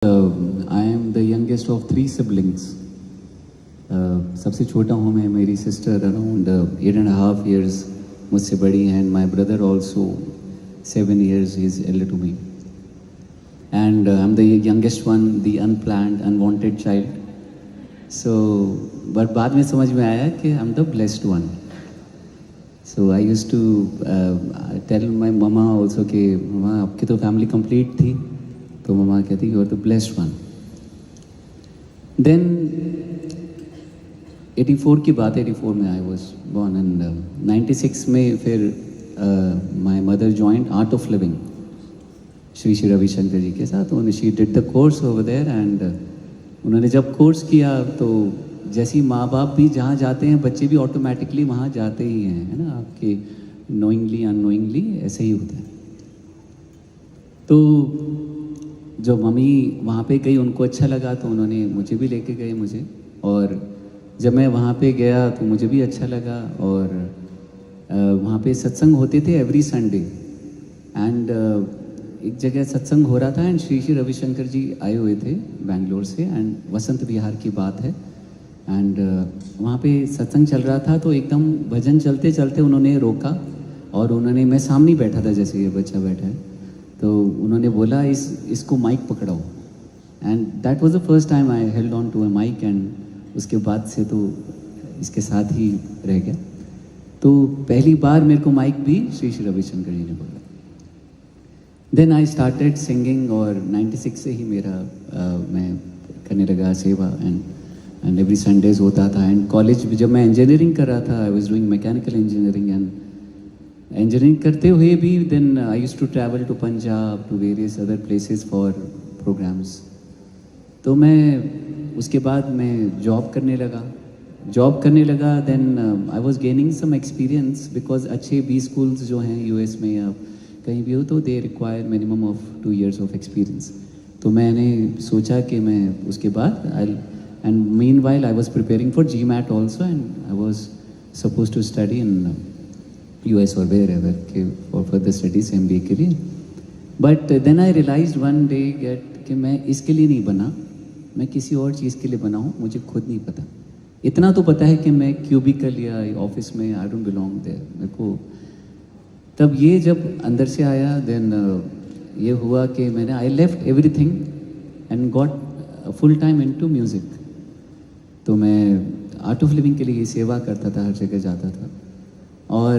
I am the youngest of 3 siblings. सबसे छोटा हूँ मैं. मेरी सिस्टर अराउंड 8.5 years मुझसे बड़ी हैं, and my brother also 7 years ही is elder to me. And I am the youngest one, the unplanned unwanted child. So but बाद में समझ में आया कि I am the blessed one. So I use to tell my mama also कि mama आपकी तो फैमिली कंप्लीट थी. तो ममा कहती you are the blessed one. Then 84 की बात है, 84 में आई वॉज बॉर्न, एंड 96 में फिर my mother joined Art of Living Shri Shri Ravishankar ji के साथ. उन्होंने she did the course over there, and उन्होंने जब कोर्स किया तो जैसे ही माँ बाप भी जहाँ जाते हैं बच्चे भी ऑटोमेटिकली वहाँ जाते ही हैं, है ना. आपके नोइंगली अननोइंगली ऐसे ही होता है. तो जो मम्मी वहाँ पे गई उनको अच्छा लगा तो उन्होंने मुझे भी लेके गए मुझे. और जब मैं वहाँ पे गया तो मुझे भी अच्छा लगा. और वहाँ पे सत्संग होते थे एवरी संडे. एंड एक जगह सत्संग हो रहा था, एंड श्री श्री रविशंकर जी आए हुए थे बैंगलोर से, एंड वसंत विहार की बात है. एंड वहाँ पे सत्संग चल रहा था तो एकदम भजन चलते चलते उन्होंने रोका, और उन्होंने, मैं सामने बैठा था जैसे ये बच्चा बैठा है, तो उन्होंने बोला इसको माइक पकड़ाओ. And that was the first time I held on to a mic. And उसके बाद से तो इसके साथ ही रह गया. तो पहली बार मेरे को माइक भी श्री श्री रविशंकर जी ने बोला. देन आई स्टार्टेड सिंगिंग, और 96 से ही मेरा मैं करने लगा सेवा. एंड एवरी संडेज होता था. एंड कॉलेज जब मैं इंजीनियरिंग कर रहा था, I was doing mechanical engineering. And engineering करते हुए भी then I used to travel to Punjab, to various other places for programs. तो मैं उसके बाद मैं जॉब करने लगा. Then I was gaining some experience, because अच्छे बी स्कूल्स जो हैं यूएस में या कहीं भी हो तो they require minimum of 2 years of experience. तो मैंने सोचा कि मैं उसके बाद and meanwhile I was preparing for GMAT also, and I was suppose to study in US or wherever for further studies MBA के लिए. But then I realized one day कि मैं इसके लिए नहीं बना, मैं किसी और चीज़ के लिए बना हूँ. मुझे खुद नहीं पता. इतना तो पता है कि मैं क्यूबिकल या ऑफिस में आई डोंट बिलोंग देयर. मेरे को तब ये जब अंदर से आया, देन ये हुआ कि मैंने I left everything and got full time into music. तो मैं आर्ट ऑफ लिविंग के लिए सेवा करता था, हर जगह जाता था और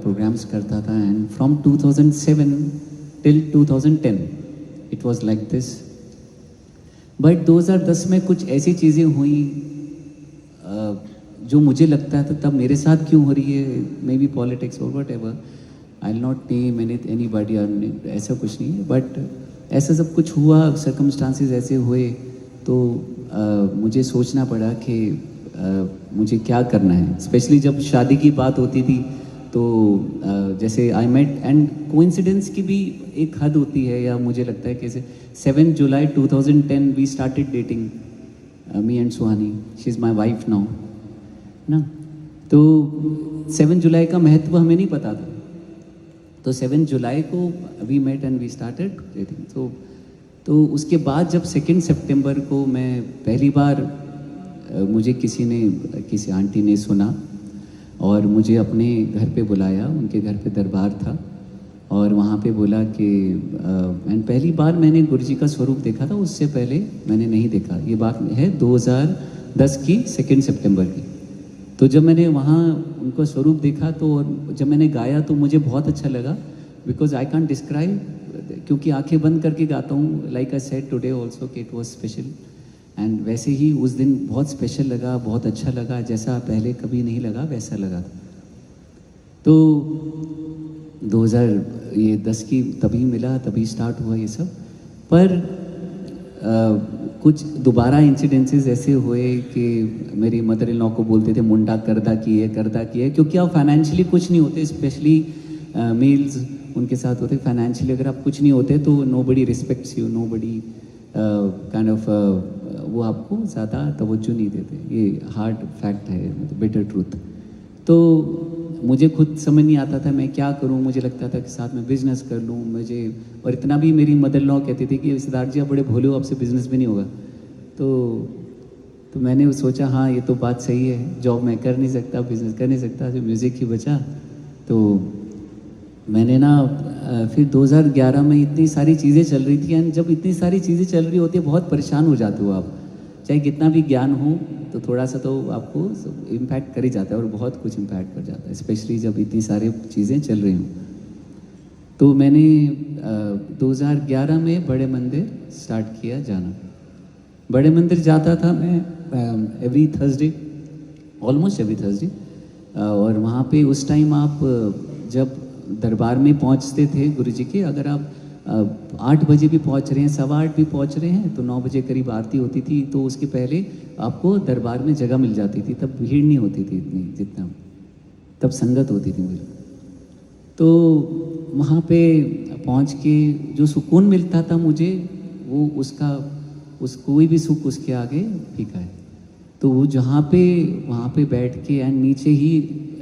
प्रोग्राम्स करता था. And from 2007 till 2010 it was like this. But 2010 में कुछ ऐसी चीज़ें हुई जो मुझे लगता था तब मेरे साथ क्यों हो रही है, मे बी पॉलिटिक्स और what ever, I will not name anybody, ऐसा कुछ नहीं है. बट ऐसा सब कुछ हुआ, सर्कमस्टांसेस ऐसे हुए, तो मुझे सोचना पड़ा कि मुझे क्या करना है. स्पेशली जब शादी की बात होती थी तो जैसे आई मेट, एंड कोइंसिडेंस की भी एक हद होती है, या मुझे लगता है कि 7 जुलाई 2010 we started dating, me and Suhani. She is my wife now ना. तो 7 जुलाई का महत्व हमें नहीं पता था. तो 7 जुलाई को we met and we started dating. तो उसके बाद जब 2 सितंबर को मैं पहली बार मुझे किसी आंटी ने सुना और मुझे अपने घर पे बुलाया. उनके घर पे दरबार था और वहाँ पे बोला कि एंड पहली बार मैंने गुरुजी का स्वरूप देखा था. उससे पहले मैंने नहीं देखा. ये बात है 2010 की 2 सितंबर की. तो जब मैंने वहाँ उनका स्वरूप देखा तो जब मैंने गाया तो मुझे बहुत अच्छा लगा, बिकॉज आई कैन डिस्क्राइब, क्योंकि आंखें बंद करके गाता हूँ. Like I said today also कि इट वॉज स्पेशल. एंड वैसे ही उस दिन बहुत स्पेशल लगा, बहुत अच्छा लगा, जैसा पहले कभी नहीं लगा वैसा लगा. तो 2010 की तभी मिला, तभी स्टार्ट हुआ ये सब. पर कुछ दोबारा इंसिडेंसेस ऐसे हुए कि मेरी मदर इन लॉ को बोलते थे मुंडा करदा की है, क्योंकि आप फाइनेंशियली कुछ नहीं होते. स्पेशली मेल्स उनके साथ होते फाइनेंशियली, अगर आप कुछ नहीं होते तो nobody respects you, nobody kind of वो आपको ज़्यादा तवज्जो नहीं देते. ये हार्ड फैक्ट है, बिटर ट्रूथ. तो मुझे खुद समझ नहीं आता था मैं क्या करूं, मुझे लगता था कि साथ में बिजनेस कर लूं मुझे, और इतना भी मेरी मदर लॉ कहती थी कि सिद्धार्थ जी आप बड़े भोले हो, आपसे बिजनेस भी नहीं होगा। तो मैंने सोचा हाँ ये तो बात सही है, जॉब मैं कर नहीं सकता, बिजनेस कर नहीं सकता, जो म्यूज़िक ही बचा। तो मैंने ना फिर 2011 में इतनी सारी चीज़ें चल रही थी, एंड जब इतनी सारी चीज़ें चल रही होती है बहुत परेशान हो जाते हो आप, चाहे कितना भी ज्ञान हो तो थोड़ा सा तो आपको इम्पैक्ट कर ही जाता है, और बहुत कुछ इम्पैक्ट कर जाता है, स्पेशली जब इतनी सारी चीज़ें चल रही हों। तो मैंने 2011 में बड़े मंदिर स्टार्ट किया जाना। बड़े मंदिर जाता था मैं every Thursday, almost every Thursday, और वहाँ पे उस टाइम आप जब दरबार में पहुँचते थे गुरुजी के, अगर आप 8 बजे भी पहुँच रहे हैं, 8:15 भी पहुँच रहे हैं, तो 9 बजे करीब आरती होती थी, तो उसके पहले आपको दरबार में जगह मिल जाती थी, तब भीड़ नहीं होती थी इतनी जितना, तब संगत होती थी मुझे। तो वहाँ पे पहुँच के जो सुकून मिलता था मुझे, वो उस कोई भी सुख उसके आगे फीका है। तो वो वहाँ पे बैठ के, एंड नीचे ही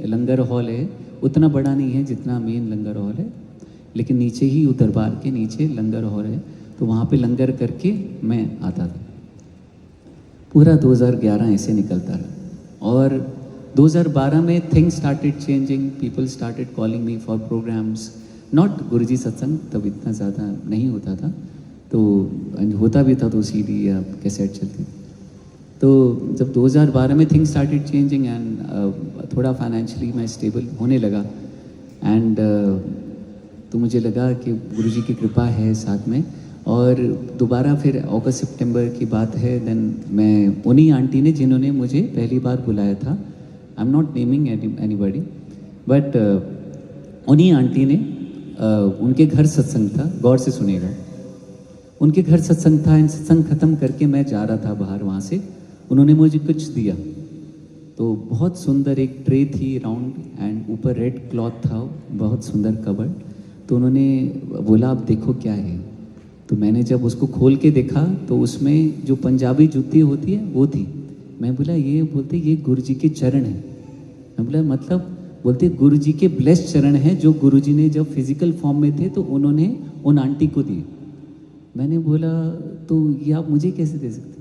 लंगर हॉल है, उतना बड़ा नहीं है जितना मेन लंगर हॉल है, लेकिन नीचे ही दरबार के नीचे लंगर हॉल है, तो वहाँ पे लंगर करके मैं आता था। पूरा 2011 ऐसे निकलता रहा, और 2012 में things started changing, people started calling me for programmes, not Guruji satsang, तब इतना ज़्यादा नहीं होता था, तो होता भी था तो सीडी या कैसेट चलती। तो जब 2012 में थिंग्स स्टार्टेड चेंजिंग, एंड थोड़ा फाइनेंशियली मैं स्टेबल होने लगा, एंड तो मुझे लगा कि गुरुजी की कृपा है साथ में, और दोबारा फिर अगस्त सितंबर की बात है, देन मैं उन्हीं आंटी ने जिन्होंने मुझे पहली बार बुलाया था, I am not naming anybody, but उन्हीं आंटी ने उनके घर सत्संग था, गौर से सुनिएगा, उनके घर सत्संग था, एंड सत्संग ख़त्म करके मैं जा रहा था बाहर, वहाँ से उन्होंने मुझे कुछ दिया, तो बहुत सुंदर एक ट्रे थी राउंड, एंड ऊपर रेड क्लॉथ था, बहुत सुंदर कवर, तो उन्होंने बोला आप देखो क्या है। तो मैंने जब उसको खोल के देखा तो उसमें जो पंजाबी जूती होती है वो थी। मैं बोला ये, बोलते ये गुरुजी के चरण हैं। मैं बोला मतलब, बोलते गुरुजी के ब्लेस्ड चरण हैं, जो गुरुजी ने जब फिजिकल फॉर्म में थे तो उन्होंने उन आंटी को दिए। मैंने बोला तो ये आप मुझे कैसे दे सकते?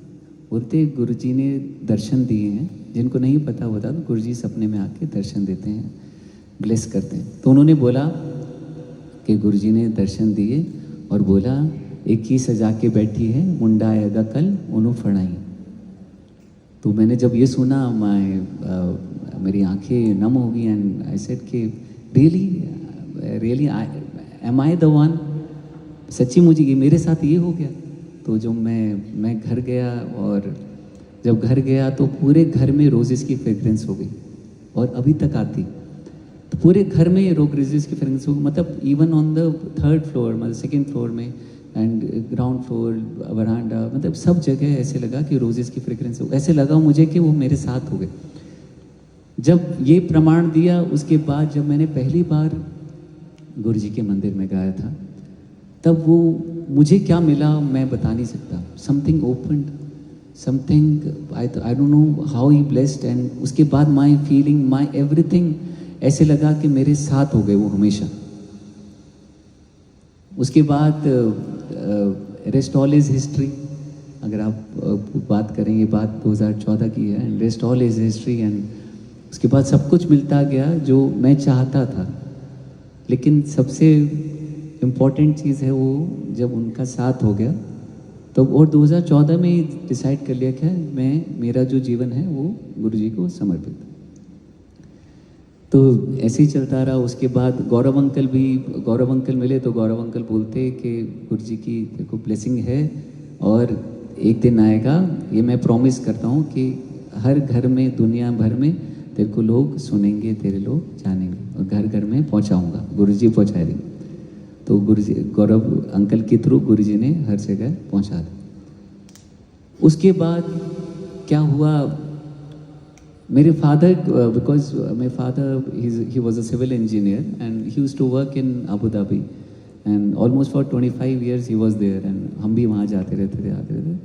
बोलते गुरुजी ने दर्शन दिए हैं, जिनको नहीं पता होता तो गुरुजी सपने में आके दर्शन देते हैं, ब्लेस करते हैं। तो उन्होंने बोला कि गुरुजी ने दर्शन दिए और बोला एक ही सजा के बैठी है, मुंडा आएगा कल उन्हों फड़ाई। तो मैंने जब ये सुना मेरी आंखें नम हो गई, एंड आई सेड कि really am I the one, सच्ची मुझे ये मेरे साथ ये हो गया। तो जो मैं घर गया, और जब घर गया तो पूरे घर में रोजेस की फ्रेग्रेंस हो गई, और अभी तक आती, तो पूरे घर में रोजेस की फ्रेग्रेंस हो गई, मतलब even on the 3rd floor, मतलब 2nd फ्लोर में, एंड ग्राउंड फ्लोर, वरांडा, मतलब सब जगह ऐसे लगा कि रोजेस की फ्रेग्रेंस हो, ऐसे लगा मुझे कि वो मेरे साथ हो गए। जब ये प्रमाण दिया, उसके बाद जब मैंने पहली बार गुरुजी के मंदिर में गाया था, तब वो मुझे क्या मिला मैं बता नहीं सकता। Something opened, something I don't know how he blessed, and उसके बाद माई फीलिंग, माई एवरीथिंग ऐसे लगा कि मेरे साथ हो गए वो हमेशा। उसके बाद रेस्ट ऑल इज हिस्ट्री, अगर आप बात करेंगे, बात 2014 की है, and rest all is history, and उसके बाद सब कुछ मिलता गया जो मैं चाहता था। लेकिन सबसे इम्पॉर्टेंट चीज़ है वो जब उनका साथ हो गया, तो और 2014 में ही डिसाइड कर लिया कि मेरा जो जीवन है वो गुरुजी को समर्पित। तो ऐसे ही चलता रहा। उसके बाद गौरव अंकल मिले, तो गौरव अंकल बोलते कि गुरुजी की तेरे को ब्लेसिंग है, और एक दिन आएगा, ये मैं प्रॉमिस करता हूँ कि हर घर में, दुनिया भर में तेरे को लोग सुनेंगे, तेरे लोग जानेंगे, और घर घर में पहुँचाऊँगा, गुरुजी पहुँचा देंगे। तो गुरुजी, गौरव अंकल के थ्रू गुरुजी ने हर जगह पहुँचा दिया। उसके बाद क्या हुआ, मेरे father, because my father he was a civil engineer, and he used to work in Abu Dhabi, and almost for 25 years he was there, and हम भी वहाँ जाते रहते थे।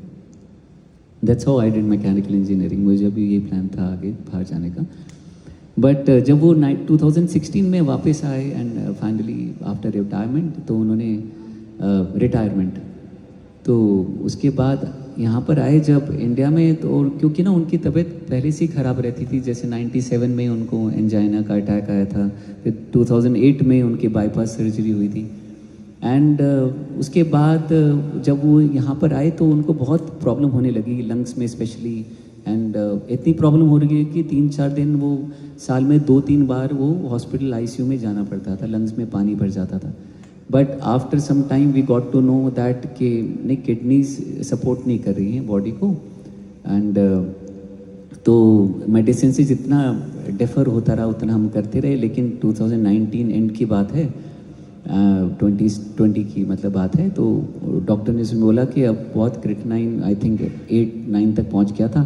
That's how I did mechanical engineering. मुझे भी ये प्लान था आगे बाहर जाने का। बट जब वो 2016 में वापस आए एंड फाइनली आफ्टर रिटायरमेंट, तो उन्होंने रिटायरमेंट, तो उसके बाद यहाँ पर आए जब इंडिया में, तो क्योंकि ना उनकी तबीयत पहले से ही ख़राब रहती थी, जैसे 97 में उनको एंजाइना का अटैक आया था, फिर 2008 में उनकी बाईपास सर्जरी हुई थी। एंड उसके बाद जब वो यहाँ पर आए तो उनको बहुत प्रॉब्लम होने लगी लंग्स में स्पेशली, एंड इतनी प्रॉब्लम हो रही है कि 3-4 दिन वो साल में 2-3 बार वो हॉस्पिटल आईसीयू में जाना पड़ता था, लंग्स में पानी भर जाता था। But after some time we got to know that कि नहीं, किडनीज सपोर्ट नहीं कर रही हैं बॉडी को, एंड तो मेडिसिन से जितना डिफ़र होता रहा उतना हम करते रहे, लेकिन 2019 एंड की बात है, 2020 की मतलब बात है, तो डॉक्टर ने उसमें बोला कि अब बहुत क्रिटिनाइन, आई थिंक 8-9 तक पहुंच गया था,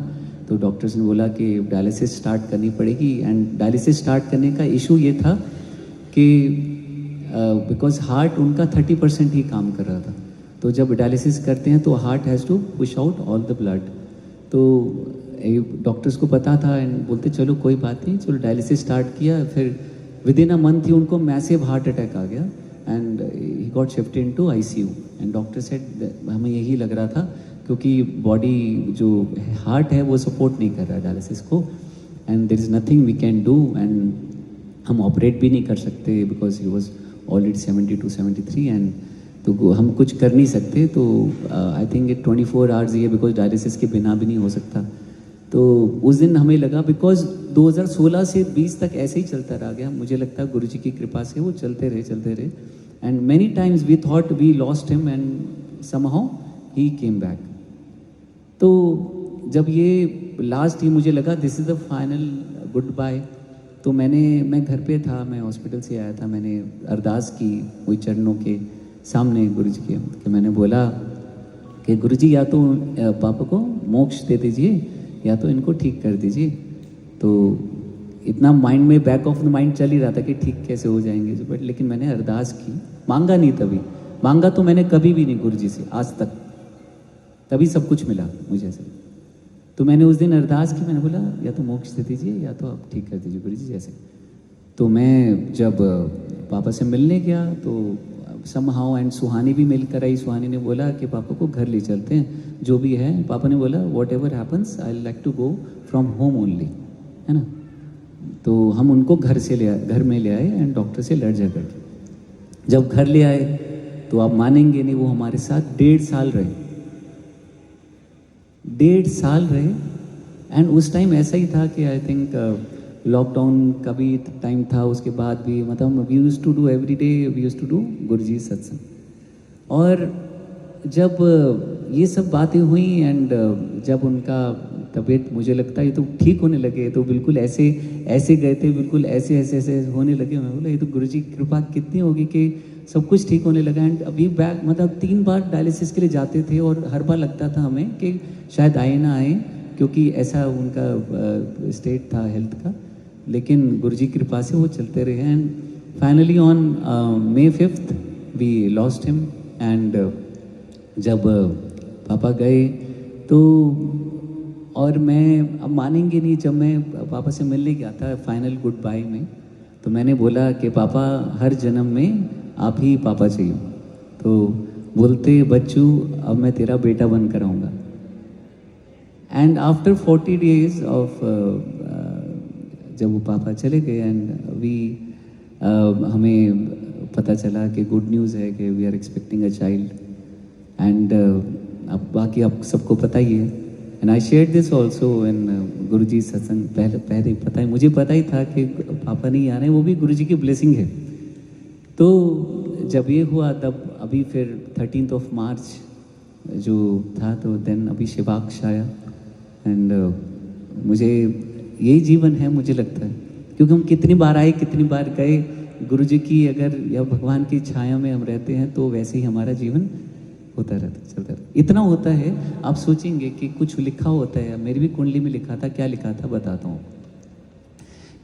तो डॉक्टर्स ने बोला कि डायलिसिस स्टार्ट करनी पड़ेगी। एंड डायलिसिस स्टार्ट करने का इशू ये था कि बिकॉज हार्ट उनका 30% ही काम कर रहा था, तो जब डायलिसिस करते हैं तो heart has to push out all the blood, तो डॉक्टर्स को पता था एंड बोलते चलो कोई बात नहीं, चलो डायलिसिस स्टार्ट किया। फिर विद इन अ मंथ ही उनको मैसिव हार्ट अटैक आ गया and he got shifted into ICU. And doctor said हमें यही लग रहा था क्योंकि बॉडी जो हार्ट है वो सपोर्ट नहीं कर रहा डायलिसिस को, and there is nothing we can do, and हम ऑपरेट भी नहीं कर सकते because he was already 72-73, and तो हम कुछ कर नहीं सकते। तो आई थिंक 24 आवर्स ये बिकॉज डायलिसिस के बिना भी नहीं हो सकता। तो उस दिन हमें लगा, बिकॉज 2016 से 20 तक ऐसे ही चलता रह गया, मुझे लगता है गुरुजी की कृपा से वो चलते रहे, and many times we thought we lost him and somehow he came back. तो जब ये लास्ट ही मुझे लगा this is the final goodbye, तो मैं घर पे था, मैं हॉस्पिटल से आया था, मैंने अरदास की वही चरणों के सामने गुरुजी के, कि मैंने बोला कि गुरुजी या तो पापा को मोक्ष दे दीजिए या तो इनको ठीक कर दीजिए। तो इतना माइंड में बैक ऑफ द माइंड चल ही रहा था कि ठीक कैसे हो जाएंगे, बट लेकिन मैंने अरदास की, मांगा नहीं, तभी मांगा तो मैंने कभी भी नहीं गुरुजी से आज तक, तभी सब कुछ मिला मुझे से। तो मैंने उस दिन अरदास की, मैंने बोला या तो मोक्ष दे दीजिए या तो आप ठीक कर दीजिए गुरुजी जैसे। तो मैं जब पापा से मिलने गया तो समहाउ एंड सुहानी भी मिलकर आई, सुहानी ने बोला कि पापा को घर ले चलते हैं जो भी है। पापा ने बोला whatever happens I like to go from home only, है ना। तो हम उनको घर में ले आए एंड डॉक्टर से लड़ झगड़ के जब घर ले आए तो आप मानेंगे नहीं, वो हमारे साथ 1.5 साल रहे, 1.5 साल रहे। एंड उस टाइम ऐसा ही था कि आई थिंक लॉकडाउन का भी टाइम था, उसके बाद भी मतलब we used to do every day, we used to do Guruji satsang. और जब ये सब बातें हुई एंड जब उनका तबीयत मुझे लगता है ये तो ठीक होने लगे, तो बिल्कुल ऐसे गए थे, बिल्कुल ऐसे होने लगे। मैं बोला ये तो गुरुजी की कृपा कितनी होगी कि सब कुछ ठीक होने लगा। एंड अभी बैक मतलब 3 बार डायलिसिस के लिए जाते थे और हर बार लगता था हमें कि शायद आए ना आए, क्योंकि ऐसा उनका स्टेट था हेल्थ का, लेकिन गुरुजी की कृपा से वो चलते रहे। And finally on May 5th we lost him. And जब पापा गए तो, और मैं अब मानेंगे नहीं, जब मैं पापा से मिलने गया था फाइनल गुड बाय में, तो मैंने बोला कि पापा हर जन्म में आप ही पापा चाहिए। तो बोलते बच्चू अब मैं तेरा बेटा बनकर आऊँगा। एंड आफ्टर 40 days ऑफ जब वो पापा चले गए एंड हमें पता चला कि गुड न्यूज़ है कि we are expecting a child. And अब बाकी आप सबको पता ही है। And I share this also in Guruji satsang, पहले पता है, मुझे पता ही था कि पापा नहीं आ रहे हैं, वो भी गुरुजी की ब्लेसिंग है। तो जब ये हुआ तब अभी फिर 13th March जो था, तो देन अभी शिवाक्ष आया। एंड मुझे यही जीवन है मुझे लगता है, क्योंकि हम कितनी बार आए कितनी बार गए, गुरुजी की अगर या भगवान की छाया में हम रहते हैं तो वैसे ही हमारा जीवन होता रहता, चलता रहता। इतना होता है आप सोचेंगे कि कुछ लिखा होता है, मेरी भी कुंडली में लिखा था, क्या लिखा था बताता हूँ,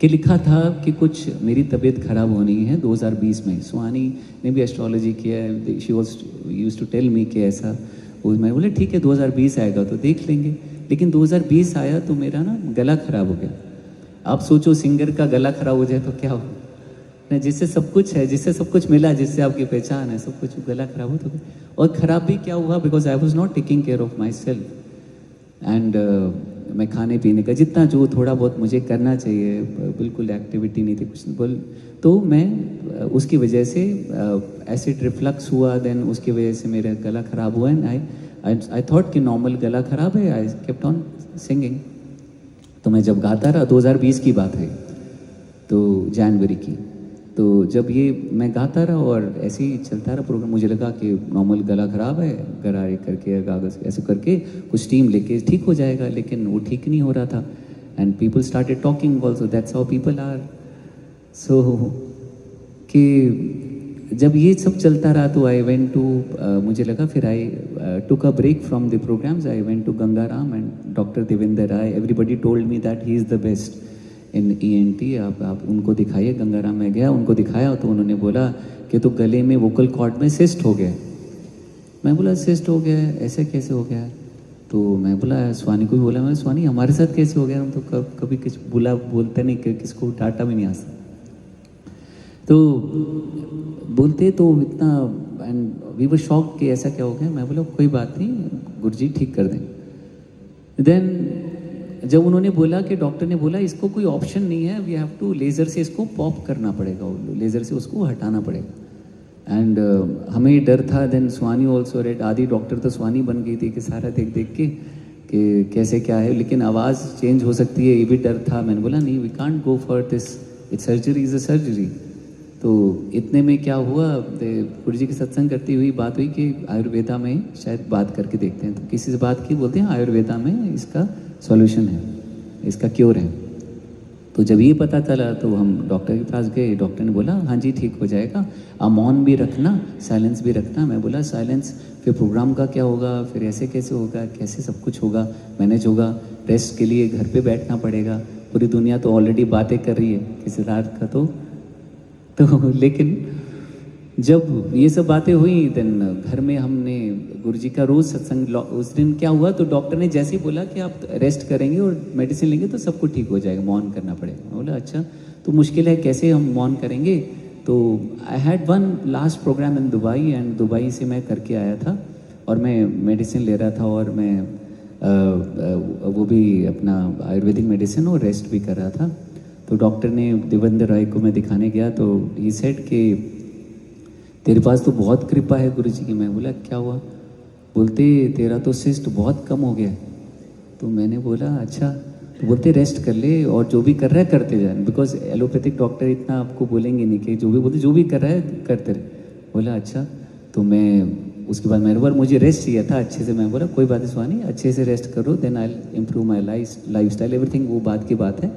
कि लिखा था कि कुछ मेरी तबीयत खराब होनी है 2020 में। सुहानी ने भी एस्ट्रोलॉजी किया है, she was used to tell me कि ऐसा, मैं बोले ठीक है 2020 आएगा तो देख लेंगे। लेकिन 2020 आया तो मेरा ना गला खराब हो गया। आप सोचो सिंगर का गला खराब हो जाए तो क्या हो ना, जिससे सब कुछ है, जिससे सब कुछ मिला, जिससे आपकी पहचान है, सब कुछ गला खराब हो तो और खराब भी क्या हुआ, because I was not taking care of my self and मैं खाने पीने का जितना जो थोड़ा बहुत मुझे करना चाहिए, बिल्कुल एक्टिविटी नहीं थी, कुछ नहीं बोल, तो मैं उसकी वजह से एसिड रिफ्लक्स हुआ, देन उसकी वजह से मेरा गला ख़राब हुआ एंड आई थॉट कि नॉर्मल गला ख़राब है, आई केप्ट ऑन सिंगिंग। तो मैं जब गाता रहा, 2020 की बात है, तो जनवरी की, तो जब ये मैं गाता रहा और ऐसे ही चलता रहा प्रोग्राम, मुझे लगा कि नॉर्मल गला ख़राब है, गरारे करके कागज़ ऐसे करके कुछ टीम लेके ठीक हो जाएगा, लेकिन वो ठीक नहीं हो रहा था and people started talking also, that's how people are. So कि जब ये सब चलता रहा तो आई वेंट टू, मुझे लगा, फिर I took a break from the programmes, I went to Gangaram and doctor Devendra Rai, everybody told me that he is the best in ENT, आप उनको दिखाइए। गंगाराम में गया, उनको दिखाया तो उन्होंने बोला कि तो गले में वोकल कॉर्ड में सिस्ट हो गया। मैं बोला सिस्ट हो गया है, ऐसे कैसे हो गया? तो मैं बोला, स्वानी को भी बोला, मैं स्वानी हमारे साथ कैसे हो गया, हम तो कभी कुछ बोलते नहीं, कि किसको डांटा भी नहीं आता। तो बोलते तो इतना, एंड वी वर शॉक कि ऐसा क्या हो गया। मैं बोला कोई बात नहीं, गुरुजी ठीक कर देंगे। देन जब उन्होंने बोला कि डॉक्टर ने बोला इसको कोई ऑप्शन नहीं है, वी हैव टू लेज़र से इसको पॉप करना पड़ेगा, लेज़र से उसको हटाना पड़ेगा। एंड हमें डर था। देन स्वानी ऑल्सो रेड, आधी डॉक्टर तो स्वानी बन गई थी कि सारा देख देख के कि कैसे क्या है, लेकिन आवाज़ चेंज हो सकती है, ये भी डर था। मैंने बोला नहीं, we can't go for this, it's surgery is a surgery. तो इतने में क्या हुआ, गुरुजी की सत्संग करती हुई बात हुई कि आयुर्वेदा में शायद बात करके देखते हैं। तो किसी से बात की, बोलते हैं आयुर्वेदा में इसका सॉल्यूशन है, इसका क्योर है। तो जब ये पता चला तो हम डॉक्टर के पास गए। डॉक्टर ने बोला हाँ जी ठीक हो जाएगा, आप मौन भी रखना, साइलेंस भी रखना। मैं बोला साइलेंस, फिर प्रोग्राम का क्या होगा, फिर ऐसे कैसे होगा, कैसे सब कुछ होगा, मैनेज होगा, रेस्ट के लिए घर पे बैठना पड़ेगा। पूरी दुनिया तो ऑलरेडी बातें कर रही है कि सिद्धार्थ का तो लेकिन जब ये सब बातें हुई, देन घर में हमने गुरुजी का रोज़ सत्संग, उस दिन क्या हुआ तो डॉक्टर ने जैसे ही बोला कि आप रेस्ट करेंगे और मेडिसिन लेंगे तो सब कुछ ठीक हो जाएगा, मौन करना पड़ेगा। मैं बोला अच्छा तो मुश्किल है, कैसे हम मौन करेंगे। तो I had one last program in Dubai, and Dubai से मैं करके आया था और मैं मेडिसिन ले रहा था, और मैं वो भी अपना आयुर्वेदिक मेडिसिन और रेस्ट भी कर रहा था। तो डॉक्टर ने, देवेंद्र राय को मैं दिखाने गया तो ही सेड कि तेरे पास तो बहुत कृपा है गुरुजी की। मैं बोला क्या हुआ? बोलते तेरा तो सिस्ट बहुत कम हो गया। तो मैंने बोला अच्छा। तो बोलते रेस्ट कर ले और जो भी कर रहा है करते जाए, बिकॉज एलोपैथिक डॉक्टर इतना आपको बोलेंगे नहीं, कि जो भी बोलते जो भी कर रहा है करते रहे। बोला अच्छा। तो मैं उसके बाद मैंने बोला मुझे रेस्ट चाहिए था अच्छे से। मैं बोला कोई बात नहीं स्वानी, अच्छे से रेस्ट करो, then I improve my lifestyle everything, वो बात की बात है,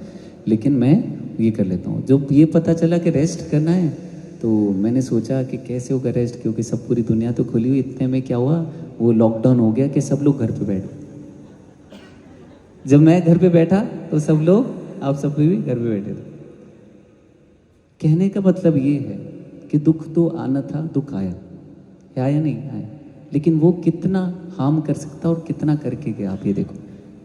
लेकिन मैं ये कर लेता हूँ। जब ये पता चला कि रेस्ट करना है तो मैंने सोचा कि कैसे होगा रेस्ट, क्योंकि सब पूरी दुनिया तो खुली हुई। इतने में क्या हुआ, वो लॉकडाउन हो गया कि सब लोग घर पे बैठे। जब मैं घर पे बैठा तो सब लोग, आप सब भी घर पे बैठे थे। कहने का मतलब ये है कि दुख तो आना था, दुख आया, आया नहीं आया, लेकिन वो कितना हार्म कर सकता और कितना करके गया आप ये देखो।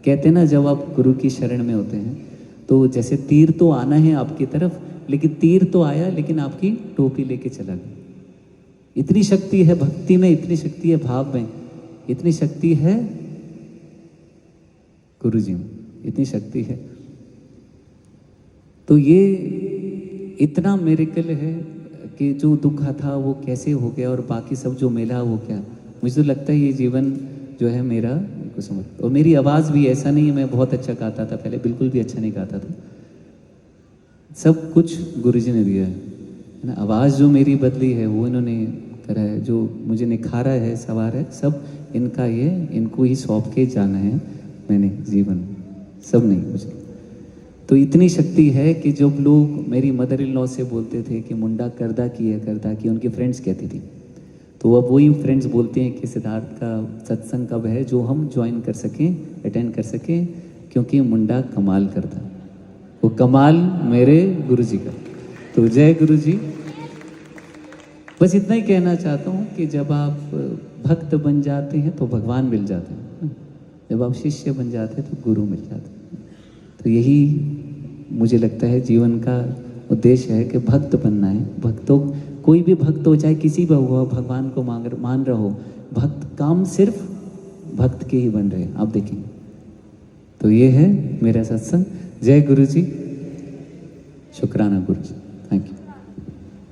कहते ना जब आप गुरु की शरण में होते हैं तो जैसे तीर तो आना है आपकी तरफ, लेकिन तीर तो आया लेकिन आपकी टोपी लेके चला गया। इतनी शक्ति है भक्ति में, इतनी शक्ति है भाव में, इतनी शक्ति है गुरुजी में, इतनी शक्ति है। तो ये इतना मिरेकल है कि जो दुख था वो कैसे हो गया और बाकी सब जो मिला वो क्या। मुझे तो लगता है ये जीवन जो है मेरा को समझ। और मेरी आवाज़ भी ऐसा नहीं है, मैं बहुत अच्छा गाता था पहले, बिल्कुल भी अच्छा नहीं गाता था। सब कुछ गुरुजी ने दिया है ना। आवाज़ जो मेरी बदली है वो इन्होंने करा है, जो मुझे निखारा है, सवार है, सब इनका, ये इनको ही सौंप के जाना है मैंने जीवन, सब नहीं मुझे। तो इतनी शक्ति है कि जब लोग मेरी मदर इन लॉ से बोलते थे कि मुंडा करदा की है, करदा की, उनकी फ्रेंड्स कहती थी, तो अब वही फ्रेंड्स बोलते हैं कि सिद्धार्थ का सत्संग कब है जो हम ज्वाइन कर सकें, अटेंड कर सकें, क्योंकि मुंडा कमाल करता, वो कमाल मेरे गुरुजी का। तो जय गुरुजी। बस इतना ही कहना चाहता हूँ कि जब आप भक्त बन जाते हैं तो भगवान मिल जाते हैं, जब आप शिष्य बन जाते हैं तो गुरु मिल जाते हैं। तो यही मुझे लगता है जीवन का उद्देश्य है कि भक्त बनना है। भक्तों, कोई भी भक्त हो, चाहे किसी भी हो, भगवान को मान रहा हो, भक्त काम सिर्फ भक्त के ही बन रहे हैं, आप देखेंगे। तो ये है मेरा सत्संग। जय गुरु जी, शुक्राना गुरु जी, थैंक यू।